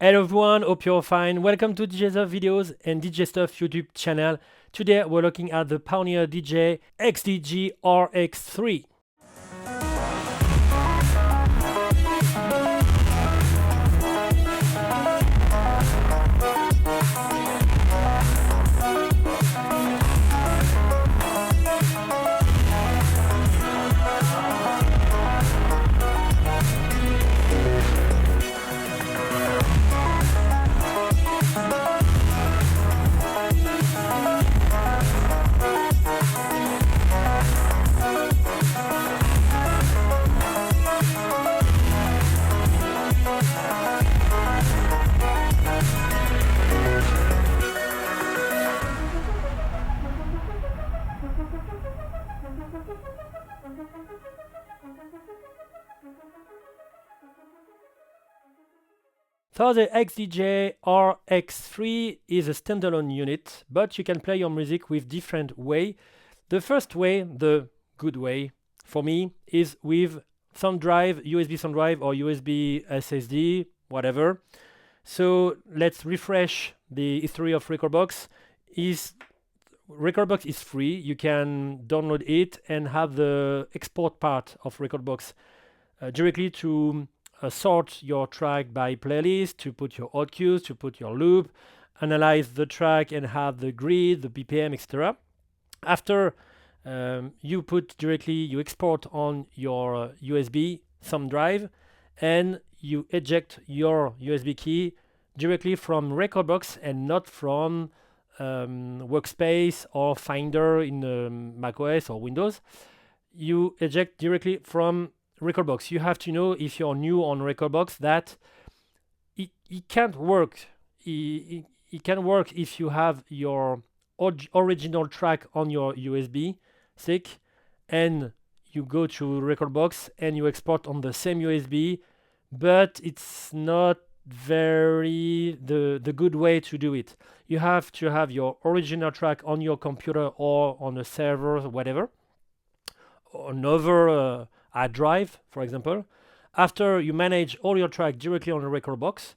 Hello everyone, hope you're fine. Welcome to DJ Stuff Videos and DJ Stuff YouTube channel. Today we're looking at the Pioneer DJ XDJ RX3. So the XDJ RX3 is a standalone unit, but you can play your music with different way. The first way, the good way for me, is with thumb drive, USB thumb drive or USB SSD, whatever. So let's refresh the history of Rekordbox. Rekordbox is free. You can download it and have the export part of Rekordbox directly to sort your track by playlist, to put your hot cues, to put your loop, analyze the track and have the grid, the BPM, etc. After you export on your USB thumb drive and you eject your USB key directly from Rekordbox and not from Workspace or Finder in macOS or Windows. You eject directly from Rekordbox. You have to know, if you're new on Rekordbox, that it can't work. It can work if you have your original track on your USB stick and you go to Rekordbox and you export on the same USB, but it's not very the good way to do it. You have to have your original track on your computer or on a server or whatever, or another hard drive, for example. After you manage all your track directly on the Rekordbox,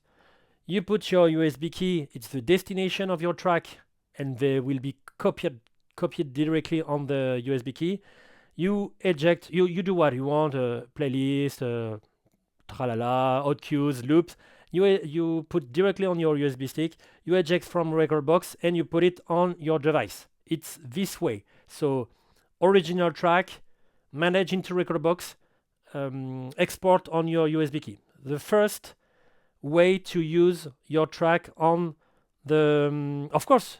you put your USB key, it's the destination of your track, and they will be copied directly on the USB key. You eject, you do what you want, playlist, tralala, hot cues, loops. You put directly on your USB stick, you eject from Rekordbox, and you put it on your device. It's this way. So original track, manage into Rekordbox, export on your USB key. The first way to use your track on the, of course,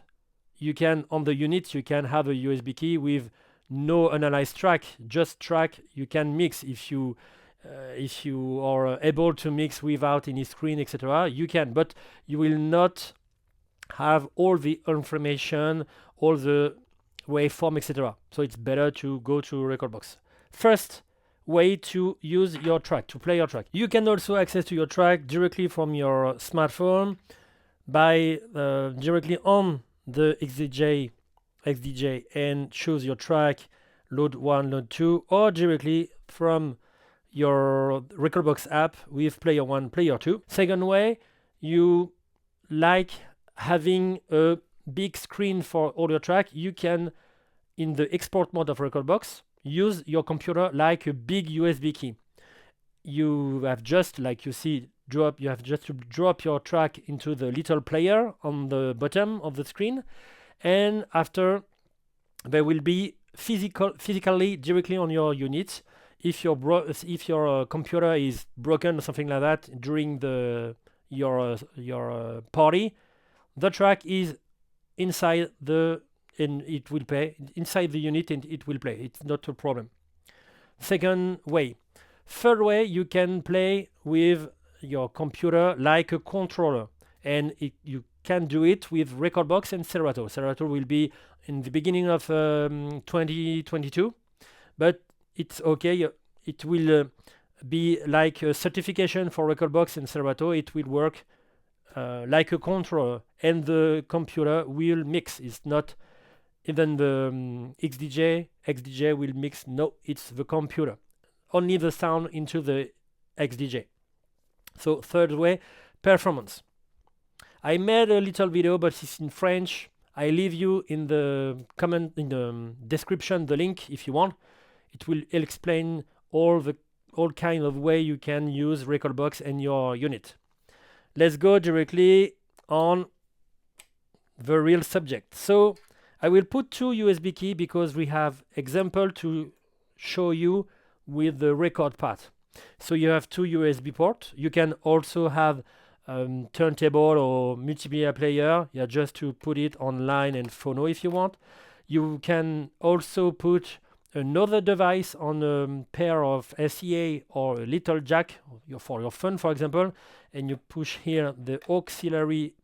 you can, on the unit, you can have a USB key with no analyzed track, just track you can mix. If you are able to mix without any screen, etc., you can, but you will not have all the information, all the waveform, etc. So it's better to go to Rekordbox. First way to use your track, to play your track. You can also access to your track directly from your smartphone by directly on the XDJ and choose your track, load 1, load 2, or directly from your Rekordbox app with player 1, player 2. Second way, you like having a big screen for all your track, you can, in the export mode of Rekordbox, use your computer like a big USB key. You have just, like you see, you have just to drop your track into the little player on the bottom of the screen, and after there will be physically directly on your unit. If your computer is broken or something like that during your party, the track is inside and it will play inside the unit and it will play. It's not a problem. Second way. Third way, you can play with your computer like a controller, and you can do it with Rekordbox and Serato. Serato will be in the beginning of 2022, but it's okay. It will be like a certification for Rekordbox and Serato. It will work like a controller, and the computer will mix. It's not even the XDJ will mix. No, it's the computer. Only the sound into the XDJ. So third way, performance. I made a little video, but it's in French. I leave you in the comment, in the description, the link if you want. It will explain all kind of way you can use Recordbox and your unit. Let's go directly on the real subject. So I will put 2 USB key because we have example to show you with the record part. So you have 2 USB port. You can also have turntable or multimedia player. Yeah, just to put it online and phono if you want. You can also put another device on a pair of SEA or a little jack for your phone, for example, and you push here the auxiliary.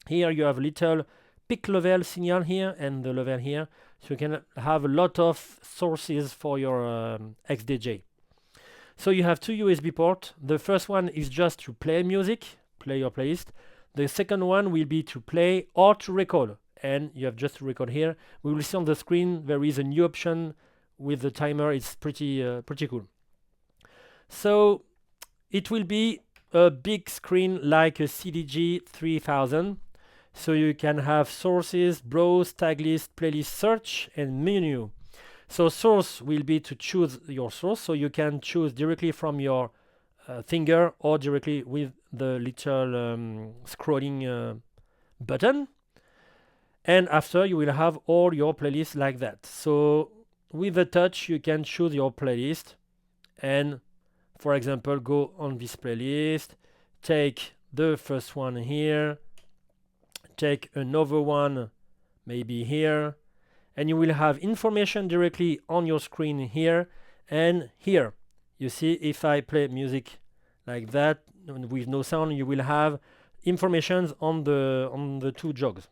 Here you have little peak level signal here and the level here, so you can have a lot of sources for your XDJ. So you have 2 USB ports. The first one is just to play music, play your playlist. The second one will be to play or to record, and you have just to record here. We will see on the screen there is a new option with the timer. It's pretty cool. So it will be a big screen like a CDG 3000. So you can have sources, browse, tag list, playlist, search, and menu. So source will be to choose your source. So you can choose directly from your finger or directly with the little scrolling button. And after you will have all your playlists like that. So with the touch you can choose your playlist and, for example, go on this playlist, take the first one here, take another one maybe here, and you will have information directly on your screen here and here. You see, if I play music like that with no sound, you will have information on the 2 jogs.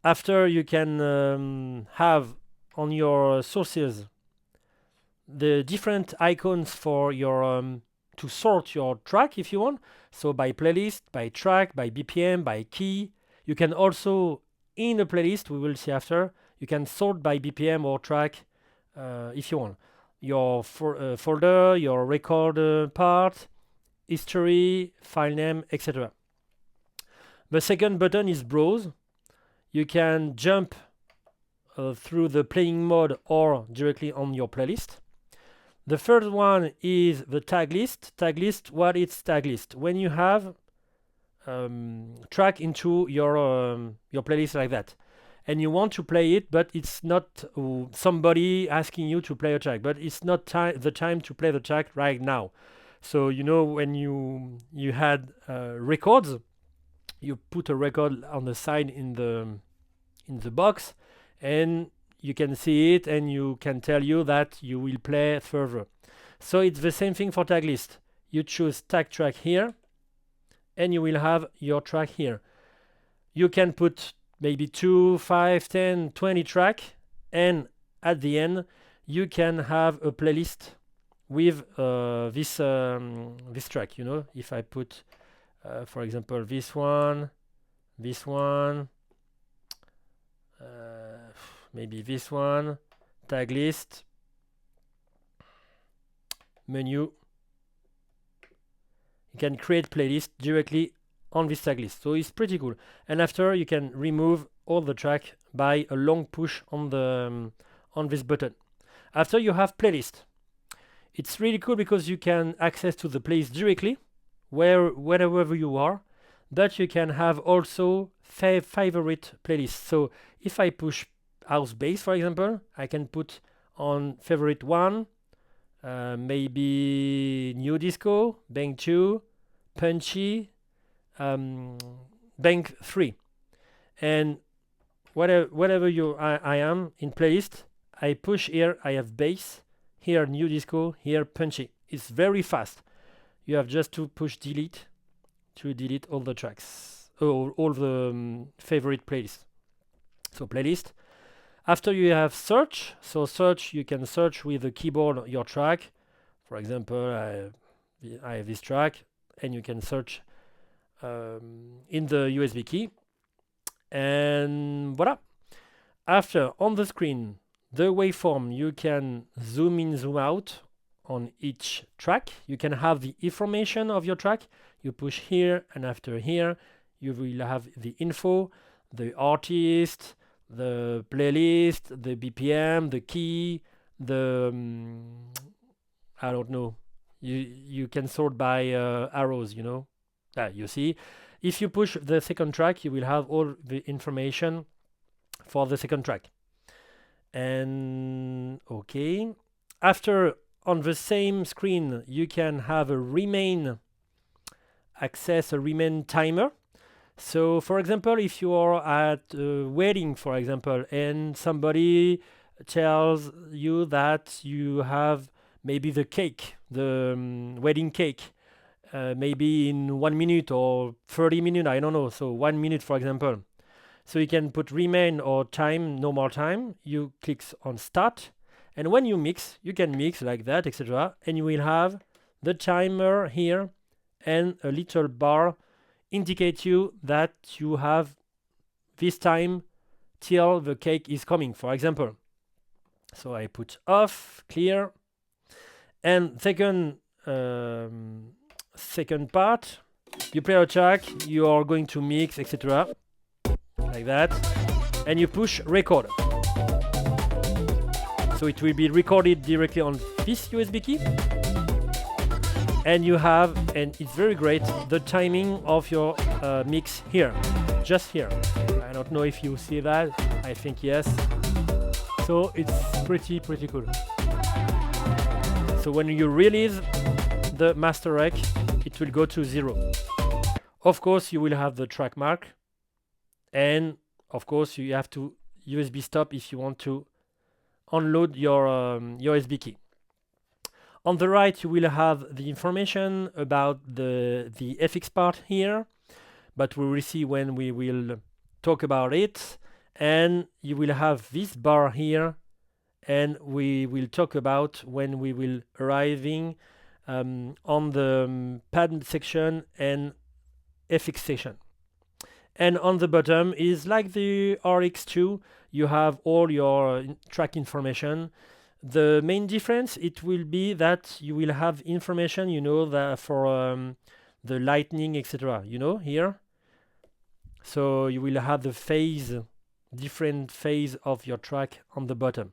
After you can have on your sources the different icons for your to sort your track if you want. So by playlist, by track, by BPM, by key. You can also, in a playlist, we will see after, you can sort by BPM or track if you want. Your folder, your record part, history, file name, etc. The second button is browse. You can jump through the playing mode or directly on your playlist. The third one is the tag list. Tag list, what is tag list? When you have track into your playlist like that, and you want to play it, but it's not somebody asking you to play a track, but it's not the time to play the track right now. So you know, when you had records, you put a record on the side in the box, and you can see it, and you can tell you that you will play further. So it's the same thing for tag list. You choose tag track here, and you will have your track here. You can put maybe 2, 5, 10, 20 track, and at the end you can have a playlist with this track. You know, if I put for example this one, maybe this one, tag list, menu, you can create playlist directly on this tag list. So it's pretty cool. And after you can remove all the track by a long push on the on this button. After you have playlist, it's really cool because you can access to the playlist directly wherever you are, but you can have also favorite playlists. So if I push house bass, for example, I can put on favorite 1, maybe new disco, bang 2, punchy, bang 3, and whatever I am in playlist, I push here, I have bass, here new disco, here punchy. It's very fast. You have just to push delete to delete all the tracks, all the favorite playlists. So playlist. After you have search, so search, you can search with the keyboard your track. For example, I have this track, and you can search in the USB key. And voila. After, on the screen, the waveform, you can zoom in, zoom out on each track. You can have the information of your track. You push here, and after here, you will have the info, the artist, the playlist, the BPM, the key, the I don't know. You can sort by arrows, you know. You see, if you push the second track, you will have all the information for the second track. And okay, after on the same screen, you can have a remain access a remain timer. So, for example, if you are at a wedding, for example, and somebody tells you that you have maybe the cake, the wedding cake, maybe in 1 minute or 30 minutes, I don't know. So 1 minute, for example. So you can put remain or time, no more time. You click on start. And when you mix, you can mix like that, etc. And you will have the timer here and a little bar indicate you that you have this time till the cake is coming, for example. So I put off, clear. And second part, you play a track, you are going to mix, etc. Like that. And you push record. So it will be recorded directly on this USB key. And you have, and it's very great, the timing of your mix here, just here. I don't know if you see that. I think yes. So it's pretty cool. So when you release the master rec, it will go to 0. Of course, you will have the track mark, and of course, you have to USB stop if you want to unload your USB key. On the right, you will have the information about the FX part here, but we will see when we will talk about it. And you will have this bar here, and we will talk about when we will arriving on the pad section and FX section. And on the bottom is like the RX2, you have all your track information. The main difference, it will be that you will have information, you know, that for the lightning, etc., you know, here. So you will have the phase, different phase of your track on the bottom.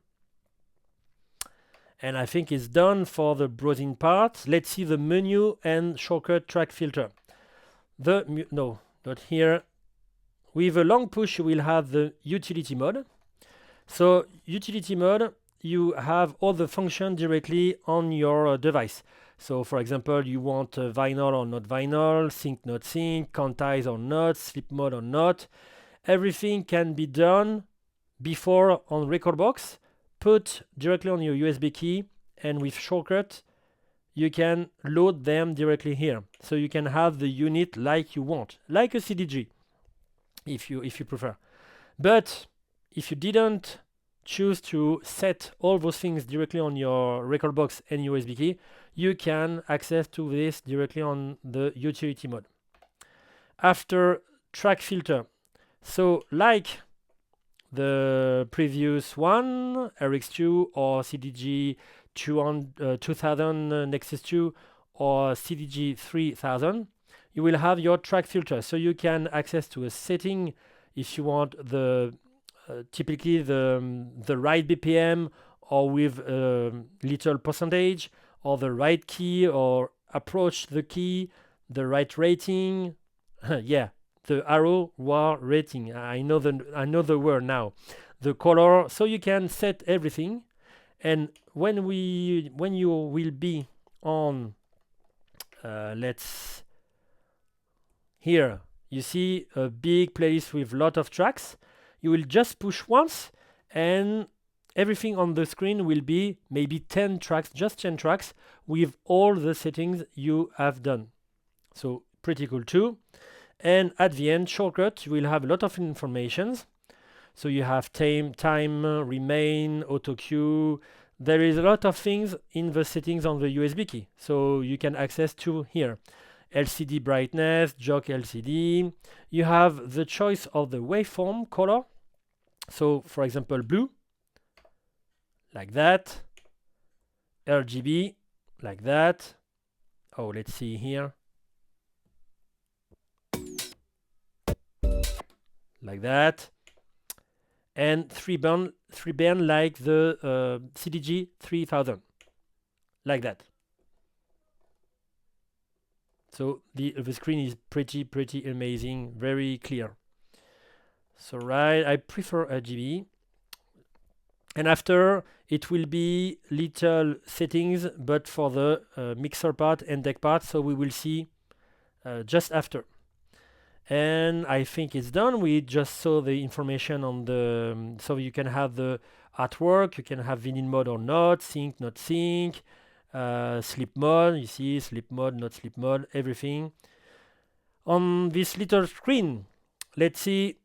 And I think it's done for the browsing part. Let's see the menu and shortcut track filter. No, not here. With a long push, you will have the utility mode. So utility mode, you have all the function directly on your device. So for example, you want vinyl or not vinyl, sync not sync, quantize or not, sleep mode or not. Everything can be done before on Rekordbox, put directly on your USB key, and with shortcut, you can load them directly here. So you can have the unit like you want, like a CDG, if you prefer. But if you didn't choose to set all those things directly on your Rekordbox and USB key, you can access to this directly on the utility mode. After track filter, so like the previous one, RX2 or CDG 2000 Nexus 2 or CDG 3000, you will have your track filter. So you can access to a setting if you want the typically the right BPM or with a little percentage, or the right key or approach the key, the right rating. Yeah, the arrow war rating. I know the word now. The color, so you can set everything. And when you will be on, let's here, you see a big playlist with a lot of tracks. You will just push once, and everything on the screen will be maybe 10 tracks, just 10 tracks, with all the settings you have done. So pretty cool too. And at the end, shortcut, you will have a lot of information. So you have time, remain, auto cue. There is a lot of things in the settings on the USB key. So you can access to here. LCD brightness, JOK LCD. You have the choice of the waveform color. So for example, blue, like that. RGB, like that. Oh, let's see here. like that, and 3 band like the CDG 3000, like that. So the screen is pretty amazing, very clear. So right, I prefer RGB. And after, it will be little settings, but for the mixer part and deck part, so we will see just after. And I think it's done. We just saw the information on the, so you can have the artwork, you can have vinyl mode or not, sync, not sync, sleep mode, you see, sleep mode, not sleep mode, everything. On this little screen, let's see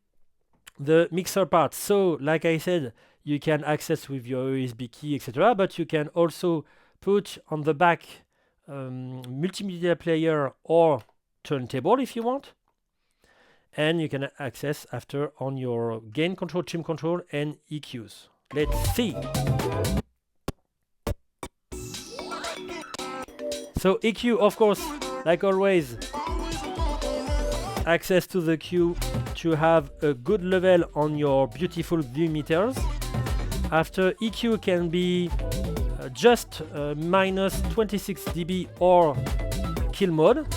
the mixer part. So, like I said, you can access with your USB key, etc. But you can also put on the back multimedia player or turntable if you want. And you can access after on your gain control, trim control, and EQs. Let's see. So EQ, of course, like always, access to the Q to have a good level on your beautiful view meters. After, EQ can be just minus 26 dB or kill mode.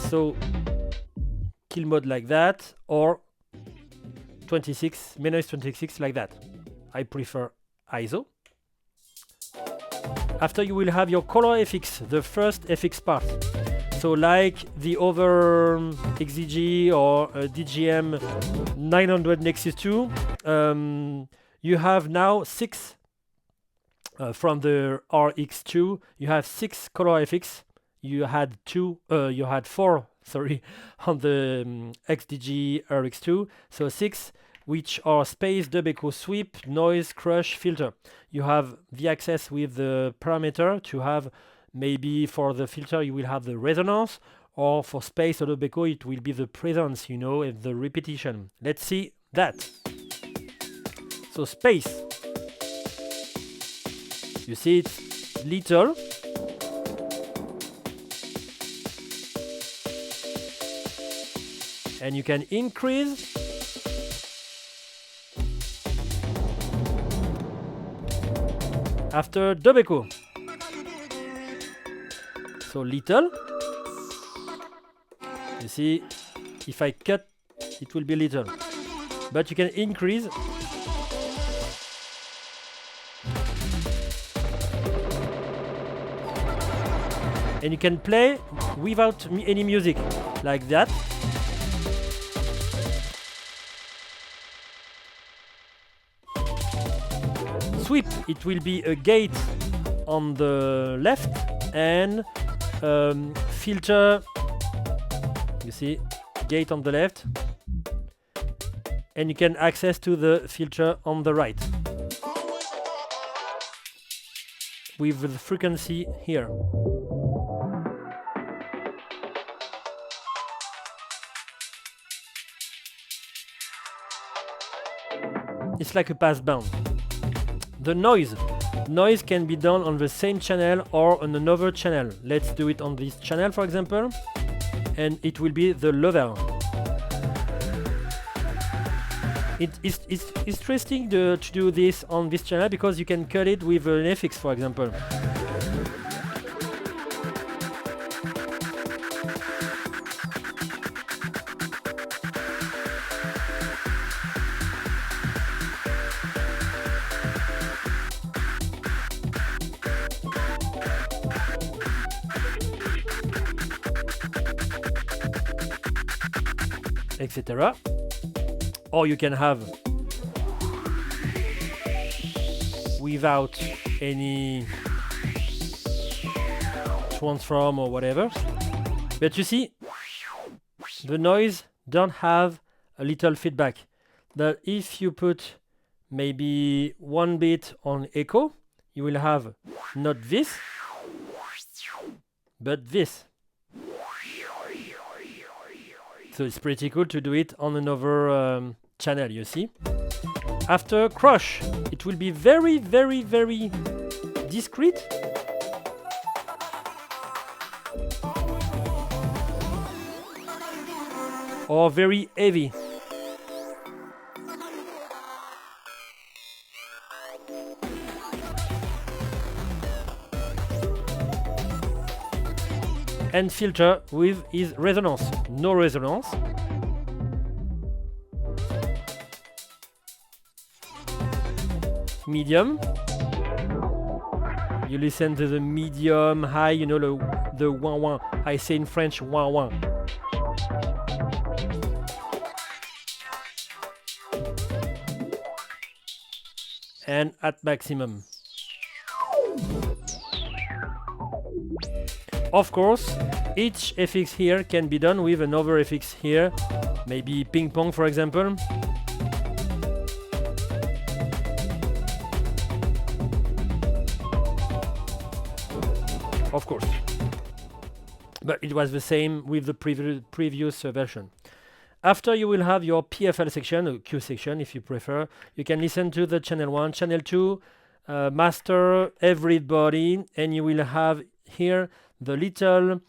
So kill mode like that, or 26, minus 26 like that. I prefer ISO. After, you will have your color FX, the first FX part. So like the other XDG or DGM 900 Nexus 2, you have now 6 from the RX2. You have 6 color FX. You had 4, sorry, on the XDG RX2. So 6, which are space, dub echo, sweep, noise, crush, filter. You have the access with the parameter to have, maybe for the filter you will have the resonance, or for space or dub echo it will be the presence, and the repetition. Let's see that. So space, you see it's little, and you can increase. After, dub echo, so little, you see, if I cut it will be little, but you can increase. And you can play without any music, like that. Sweep, it will be a gate on the left, and filter, you see, gate on the left, and you can access to the filter on the right with the frequency here. It's like a pass band. The noise can be done on the same channel or on another channel. Let's do it on this channel, for example, and it will be the lower. It's interesting to do this on this channel because you can cut it with an FX, for example. Etc. Or you can have without any transform or whatever. But you see, the noise don't have a little feedback. That if you put maybe 1 bit on echo, you will have not this, but this. So it's pretty cool to do it on another channel, you see. After, crush, it will be very, very, very discreet. Or very heavy. and filter with his resonance. No resonance. Medium. You listen to the medium high, you know, the wah wah. I say in French wah wah. And at maximum. Of course, each FX here can be done with another FX here, maybe ping pong for example. Of course. But it was the same with the previous version. After you will have your PFL section, or Q section if you prefer, you can listen to the channel 1, channel 2, master, everybody, and you will have here the little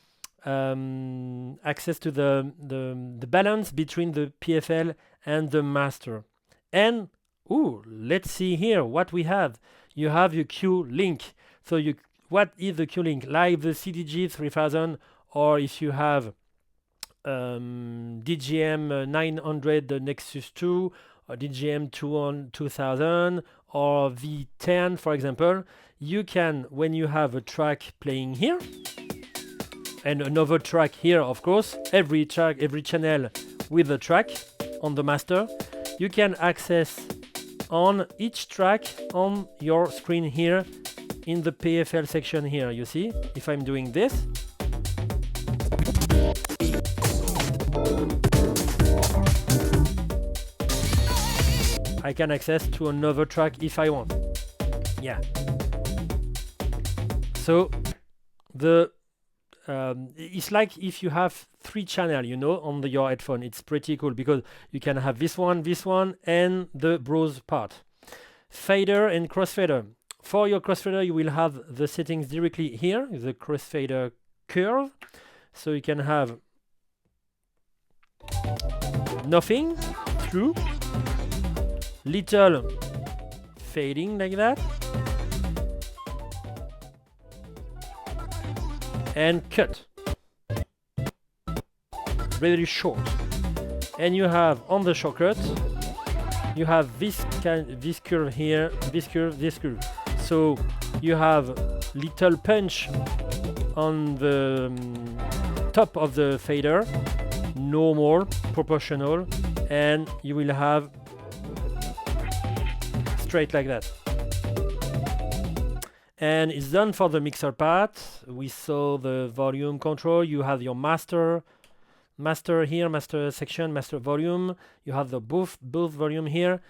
access to the balance between the PFL and the master. And, let's see here what we have. You have your Q link. So what is the Q link? Like the CDG 3000, or if you have DGM 900 the Nexus 2 or DGM 2000 or V10 for example, you can, when you have a track playing here and another track here, of course, every channel with a track on the master, you can access on each track on your screen here in the PFL section here. You see, if I'm doing this, I can access to another track if I want. Yeah. So it's like if you have 3 channels, you know, on your headphone. It's pretty cool because you can have this one, and the browse part. Fader and crossfader. For your crossfader, you will have the settings directly here, the crossfader curve. So you can have nothing, through, little fading like that, and cut, very short. And you have on the shortcut, you have this curve here, this curve. So you have little punch on the top of the fader, normal, proportional, and you will have straight like that. And it's done for the mixer part. We saw the volume control. You have your master here, master section, master volume. You have the both volume here.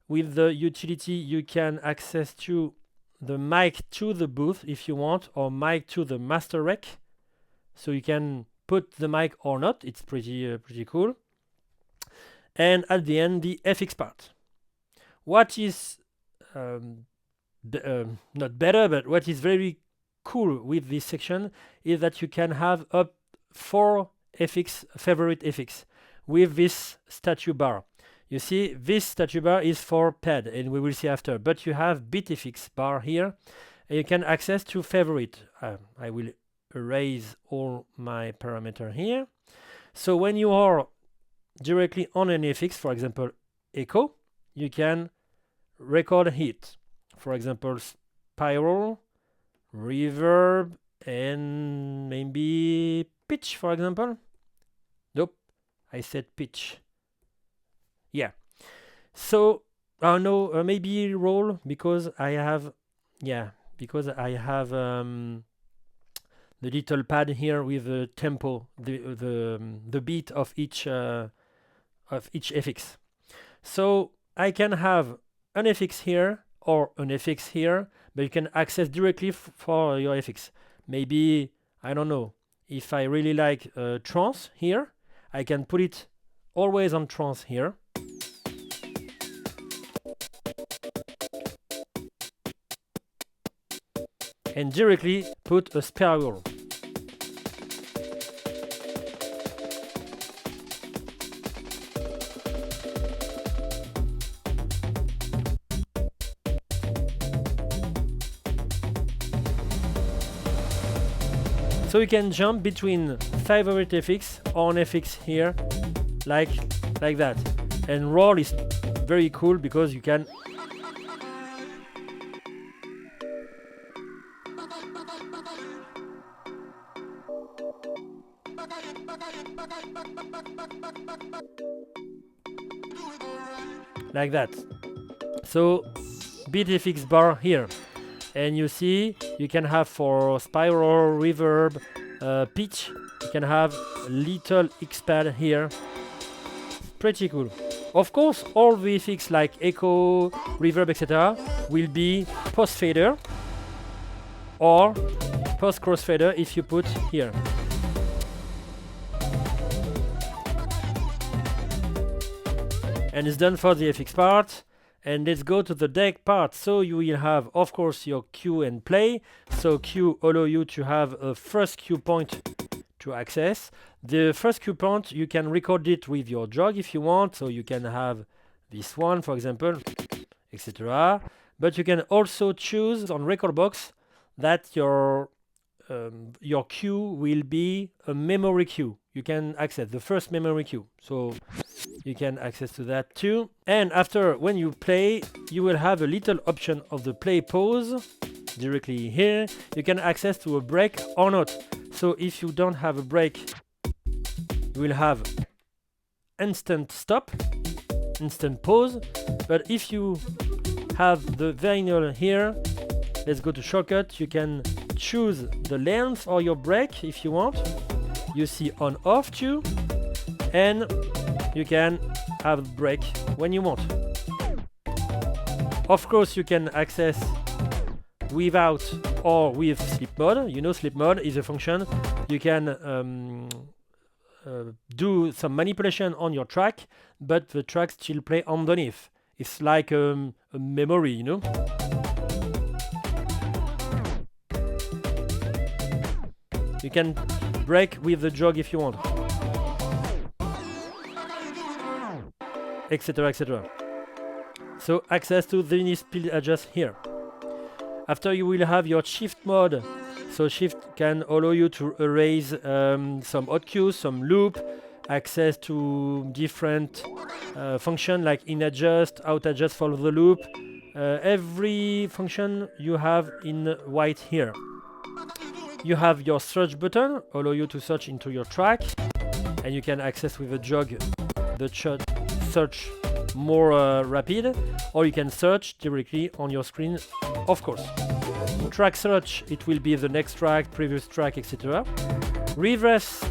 With the utility, you can access to the mic to the booth if you want, or mic to the master rack. So you can put the mic or not. It's pretty cool. And at the end, the FX part. What is not better, but what is very cool with this section is that you can have up 4 FX, favorite FX, with this statue bar. You see, this statue bar is for pad, and we will see after, but you have bit FX bar here, and you can access to favorite. I will erase all my parameter here. So when you are directly on an FX, for example, echo, you can record it. For example, spiral, reverb, and maybe pitch, for example. Nope, I said pitch. Yeah. So, no, maybe roll, because I have, the little pad here with the tempo, the beat of each FX. So I can have an FX here or an FX here, but you can access directly for your FX. Maybe, I don't know, if I really like trance here, I can put it always on trance here. And directly put a spiral. So you can jump between favorite FX or an FX here, like that. And roll is very cool because you can like that. So beat FX bar here, and you see you can have for spiral, reverb, pitch, you can have a little X pad here. Pretty cool. Of course, all the FX like echo, reverb, etc. will be post fader or post crossfader if you put here. And it's done for the FX part. And let's go to the deck part. So you will have, of course, your cue and play. So cue allow you to have a first cue point to access. The first cue point, you can record it with your jog if you want. So you can have this one, for example, etc. But you can also choose on Rekordbox that your cue will be a memory cue. You can access the first memory cue. So you can access to that too. And after, when you play, you will have a little option of the play pause directly here. You can access to a break or not. So if you don't have a break, you will have instant stop, instant pause. But if you have the vinyl here, let's go to shortcut. You can choose the length or your break if you want. You see on off too, and you can have break when you want. Of course, you can access without or with sleep mode. You know, sleep mode is a function. You can do some manipulation on your track, but the track still play underneath. It's like a memory, you know. You can break with the jog if you want, etc, etc. So access to the speed adjust here. After, you will have your shift mode. So shift can allow you to erase some hot cues, some loop, access to different function like in adjust, out adjust, follow the loop. Every function you have in white here. You have your search button, allow you to search into your track, and you can access with a jog the search more rapid, or you can search directly on your screen, of course. Track search, it will be the next track, previous track, etc. Reverse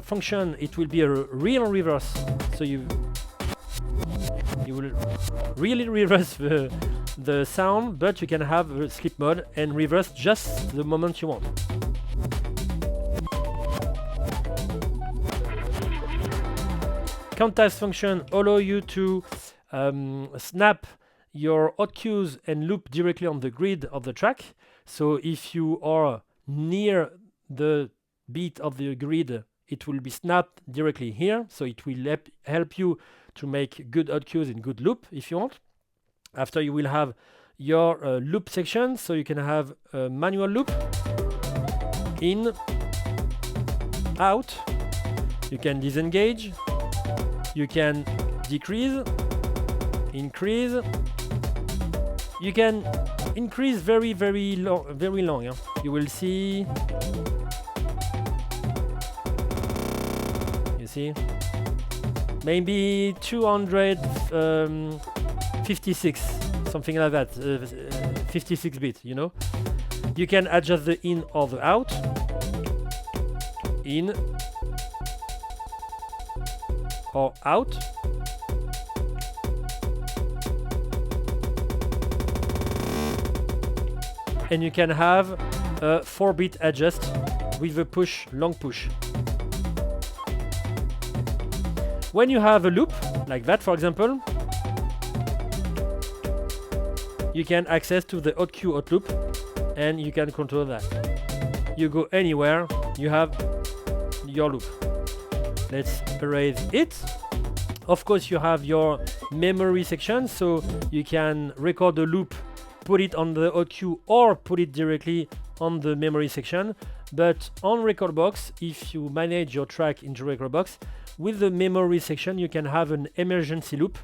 function, it will be a real reverse, so you will really reverse the sound, but you can have a sleep mode and reverse just the moment you want. Countast function allow you to snap your hot cues and loop directly on the grid of the track. So if you are near the beat of the grid, it will be snapped directly here. So it will help you to make good hot cues and good loop if you want. After, you will have your loop section. So you can have a manual loop, in, out. You can disengage. You can decrease, increase. You can increase very long. Yeah? You will see. You see, maybe 256, something like that. 56 bit. You know. You can adjust the in or the out. In or out. And you can have a 4-bit adjust with a push, long push. When you have a loop, like that for example, you can access to the hot cue hot loop, and you can control that. You go anywhere, you have your loop. Let's erase it. Of course, you have your memory section, so you can record the loop, put it on the hot cue, or put it directly on the memory section, but on Rekordbox, if you manage your track into Rekordbox, with the memory section, you can have an emergency loop.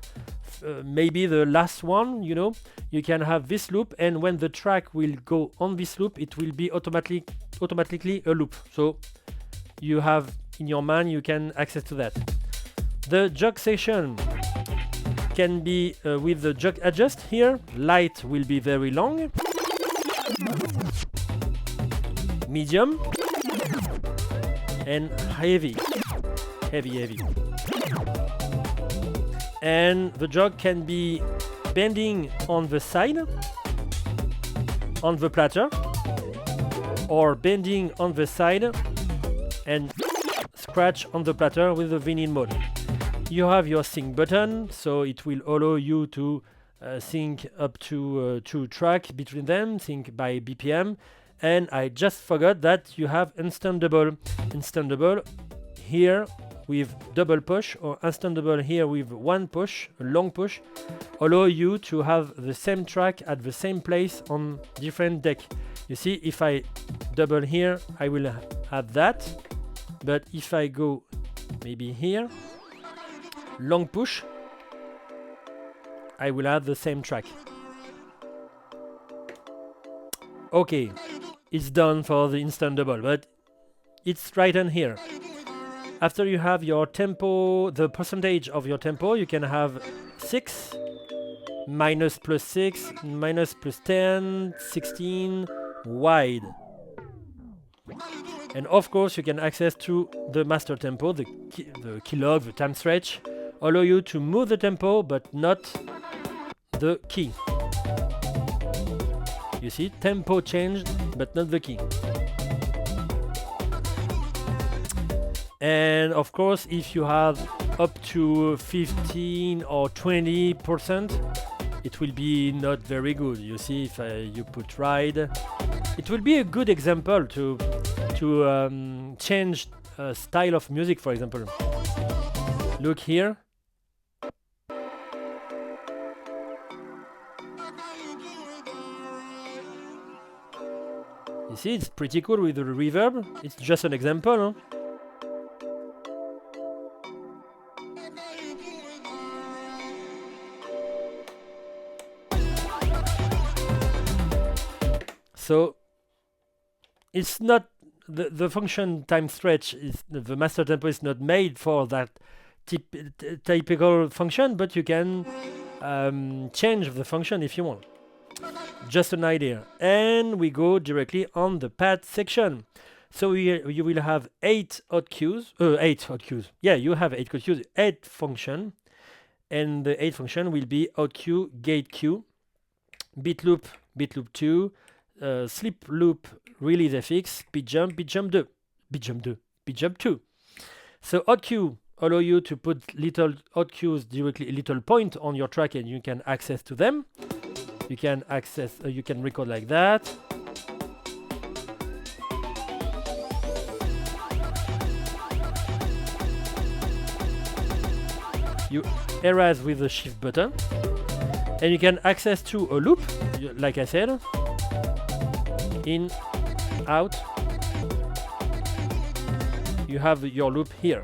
Maybe the last one, you know, you can have this loop, and when the track will go on this loop, it will be automatically a loop. So you have in your mind, you can access to that. The jog section can be with the jog adjust here. Light will be very long, medium, and heavy. And the jog can be bending on the side, on the platter, or bending on the side and scratch on the platter with the vinyl mode. You have your sync button, so it will allow you to sync up to 2 tracks between them, sync by BPM. And I just forgot that you have instant double. Instant double here with double push, or instant double here with 1 push, a long push, allow you to have the same track at the same place on different deck. You see, if I double here, I will have that. But if I go maybe here, long push, I will have the same track. Okay, it's done for the instant double, but it's right in here. After you have your tempo, the percentage of your tempo, you can have 6, minus plus 6, minus plus 10, 16, wide. And of course, you can access to the master tempo, the keylog, the time stretch, allow you to move the tempo, but not the key. You see, tempo changed, but not the key. And of course, if you have up to 15 or 20%, it will be not very good. You see, if you put ride, it will be a good example to change style of music, for example. Look here. You see, it's pretty cool with the reverb. It's just an example, huh? So it's not the function time stretch, is the master tempo is not made for that typical function, but you can change the function if you want. Just an idea. And we go directly on the pad section. So you will have 8 hot cues. Yeah, you have 8 hot cues, 8 function, and the 8 function will be hot cue, gate cue, beat loop 2. Slip loop, release FX, beat jump 2. Beat jump 2. So hot cue allow you to put little hot cues directly, little point on your track, and you can access to them. You can access, you can record like that. You erase with the shift button, and you can access to a loop, like I said. In, out, you have your loop here.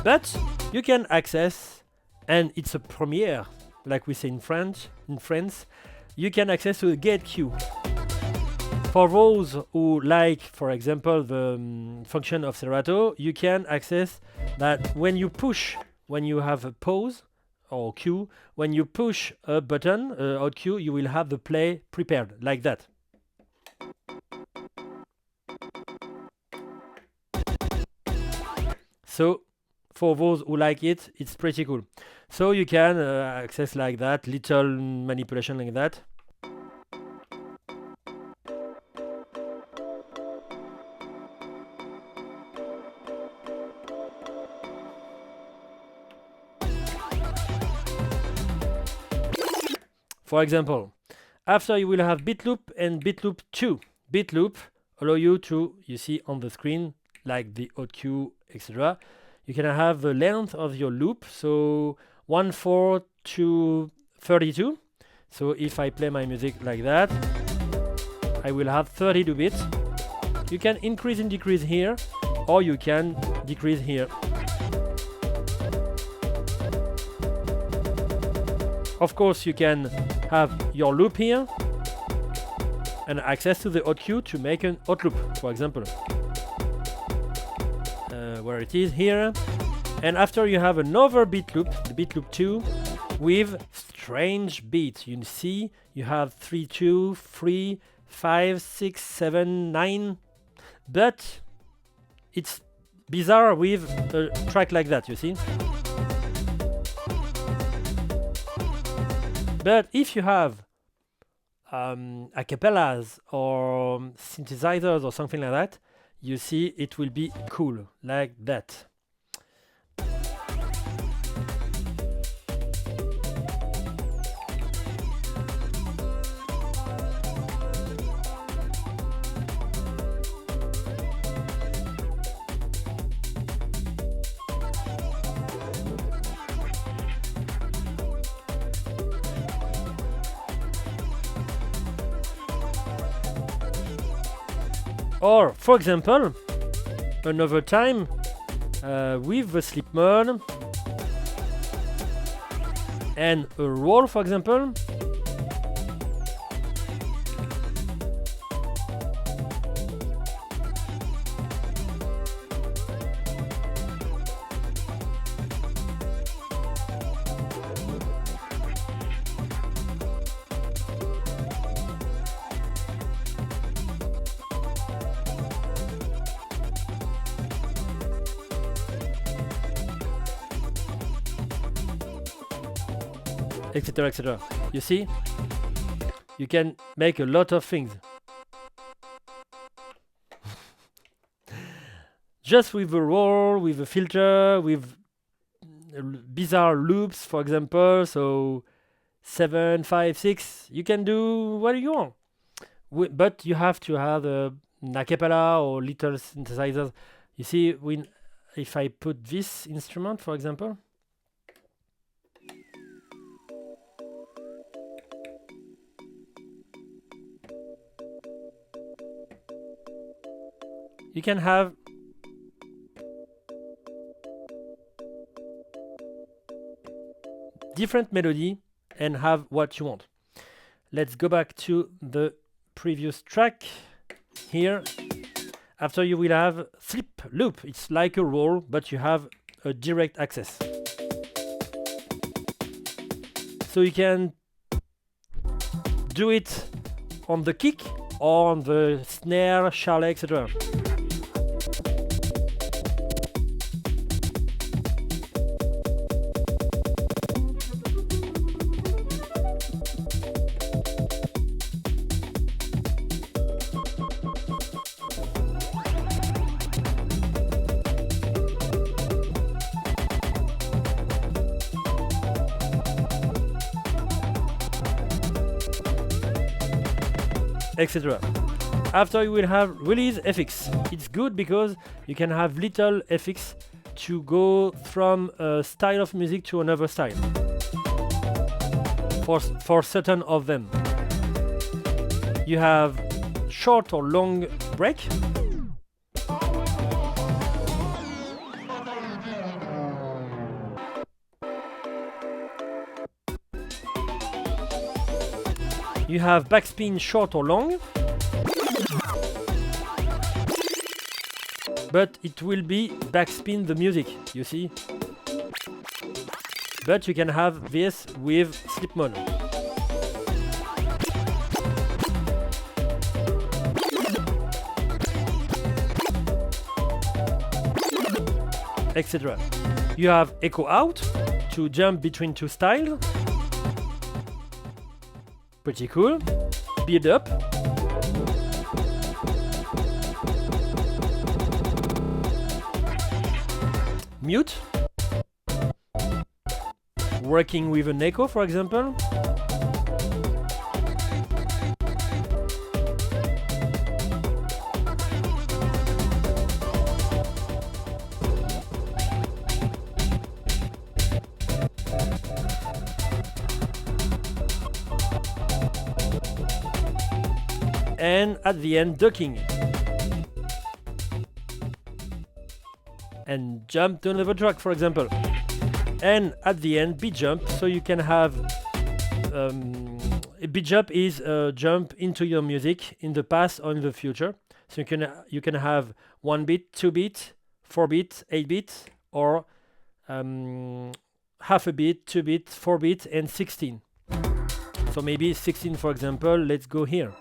But you can access, and it's a premiere, like we say in France, you can access to the gate cue. For those who like, for example, the function of Serato, you can access that when you push, when you have a pause or cue, when you push a button, hot cue, you will have the play prepared, like that. So for those who like it, it's pretty cool. So you can access like that, little manipulation like that. For example, after you will have beat loop and beat loop 2. Beat loop allow you to, you see on the screen, like the hot cue, etc. You can have the length of your loop, so 1/4 to 32. So if I play my music like that, I will have 32 bits. You can increase and decrease here, or you can decrease here. Of course, you can have your loop here and access to the hot cue to make an hot loop, for example. Where it is here. And after you have another beat loop, the beat loop 2, with strange beats. You see, you have 3, 2, 3, 5, 6, 7, 9. But it's bizarre with a track like that, you see. But if you have acapellas or synthesizers or something like that, you see it will be cool, like that. Or, for example, another time with the sleep mode and a roll, for example. Etc, etc. You see? You can make a lot of things. Just with a roll, with a filter, with bizarre loops, for example. So 7, 5, 6, you can do what you want. But you have to have an acapella or little synthesizers. You see, if I put this instrument, for example, you can have different melody and have what you want. Let's go back to the previous track here. After you will have sleep loop. It's like a roll, but you have a direct access. So you can do it on the kick or on the snare, charlet, etc. Etc. After you will have release FX. It's good because you can have little FX to go from a style of music to another style. For certain of them. You have short or long break. You have backspin short or long, but it will be backspin the music, you see. But you can have this with sleep mode. Etc. You have echo out to jump between two styles. Pretty cool. Build up. Mute. Working with an echo, for example. and at the end ducking. And jump to another track, for example. And at the end beat jump, so you can have a beat jump is a jump into your music in the past or in the future. So you can have 1 beat, 2 beat, 4 beat, 8 beat, or half a beat, 2 beat, 4 beat, and 16. So maybe 16, for example. Let's go here.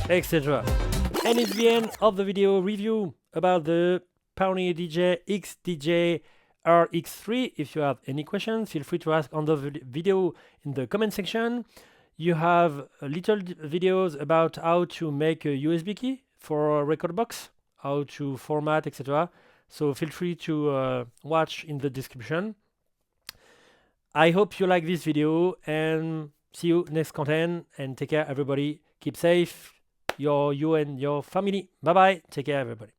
Etc. And it's the end of the video review about the Pioneer DJ XDJ RX3. If you have any questions, feel free to ask on the video in the comment section. You have little videos about how to make a USB key for a record box, how to format, etc. So feel free to watch in the description. I hope you like this video and see you next content, and take care everybody. Keep safe. You and your family. Bye bye. Take care everybody.